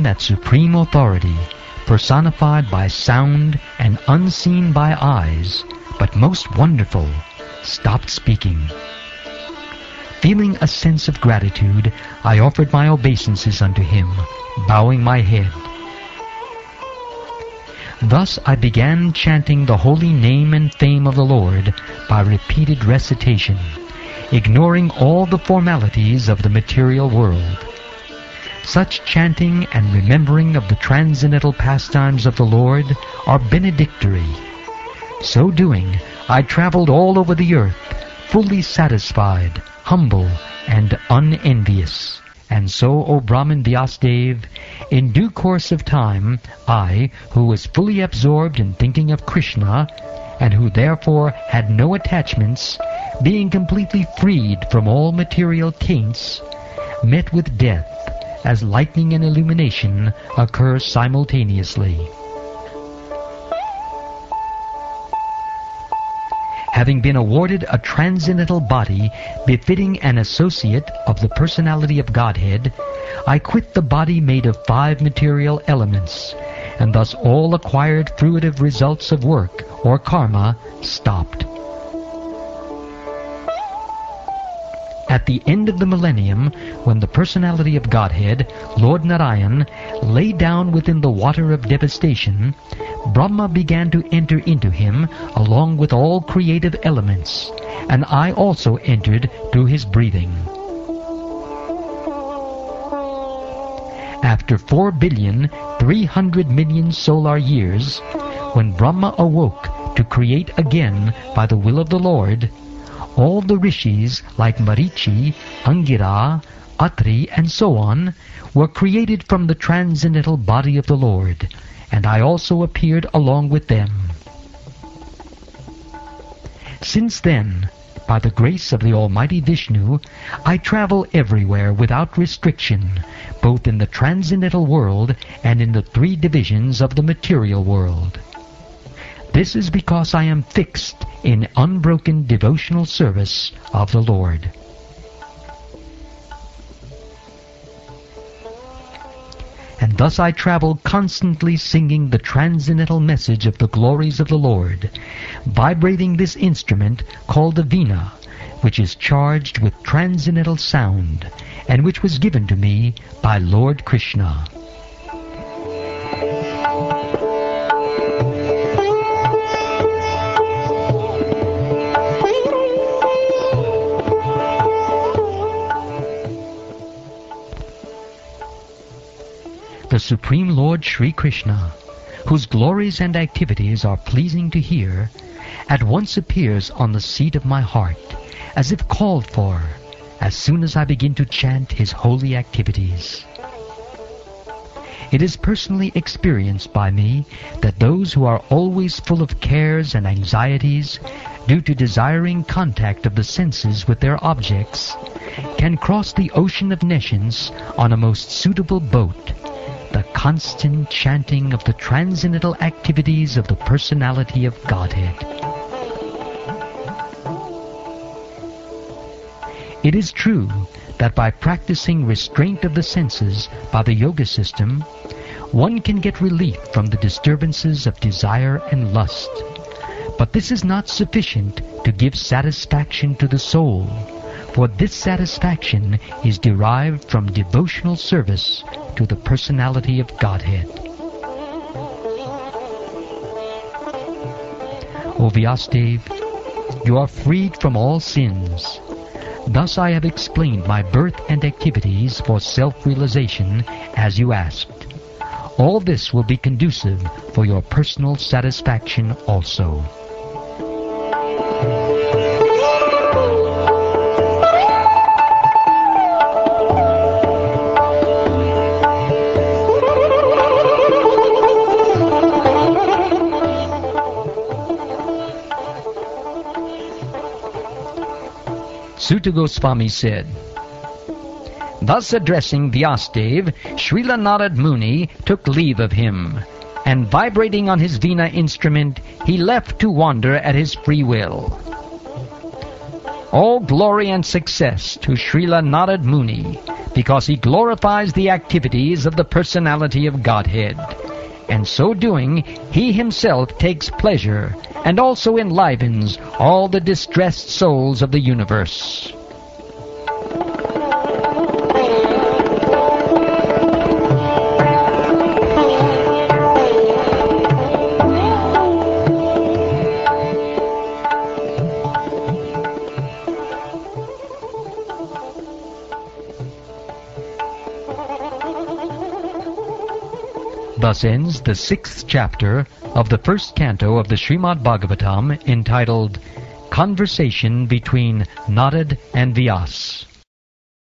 then that supreme authority, personified by sound and unseen by eyes, but most wonderful, stopped speaking. Feeling a sense of gratitude, I offered my obeisances unto him, bowing my head. Thus I began chanting the holy name and fame of the Lord by repeated recitation, ignoring all the formalities of the material world. Such chanting and remembering of the transcendental pastimes of the Lord are benedictory. So doing, I traveled all over the earth, fully satisfied, humble, and unenvious. And so, O Brahman Vyasadeva, in due course of time, I, who was fully absorbed in thinking of Krishna, and who therefore had no attachments, being completely freed from all material taints, met with death, as lightning and illumination occur simultaneously. Having been awarded a transcendental body befitting an associate of the personality of Godhead, I quit the body made of 5 material elements, and thus all acquired fruitive results of work, or karma, stopped. At the end of the millennium, when the personality of Godhead, Lord Narayan, lay down within the water of devastation, Brahma began to enter into him along with all creative elements, and I also entered through his breathing. After 4,300,000,000 solar years, when Brahma awoke to create again by the will of the Lord, all the rishis like Marichi, Angira, Atri, and so on were created from the transcendental body of the Lord, and I also appeared along with them. Since then, by the grace of the Almighty Vishnu, I travel everywhere without restriction, both in the transcendental world and in the 3 divisions of the material world. This is because I am fixed in unbroken devotional service of the Lord. And thus I travel constantly singing the transcendental message of the glories of the Lord, vibrating this instrument called the veena, which is charged with transcendental sound, and which was given to me by Lord Krishna. The Supreme Lord Sri Krishna, whose glories and activities are pleasing to hear, at once appears on the seat of my heart, as if called for, as soon as I begin to chant his holy activities. It is personally experienced by me that those who are always full of cares and anxieties, due to desiring contact of the senses with their objects, can cross the ocean of nescience on a most suitable boat, the constant chanting of the transcendental activities of the personality of Godhead. It is true that by practicing restraint of the senses by the yoga system, one can get relief from the disturbances of desire and lust. But this is not sufficient to give satisfaction to the soul, for this satisfaction is derived from devotional service to the personality of Godhead. O Vyasadeva, you are freed from all sins. Thus I have explained my birth and activities for self-realization as you asked. All this will be conducive for your personal satisfaction also. Sutta Goswami said, thus addressing Vyasadeva, Srila Narad Muni took leave of him, and vibrating on his veena instrument, he left to wander at his free will. All glory and success to Srila Narad Muni, because he glorifies the activities of the personality of Godhead. And so doing, he himself takes pleasure and also enlivens all the distressed souls of the universe. Thus ends the 6th chapter of the 1st canto of the Srimad Bhagavatam, entitled Conversation between Narad and Vyas.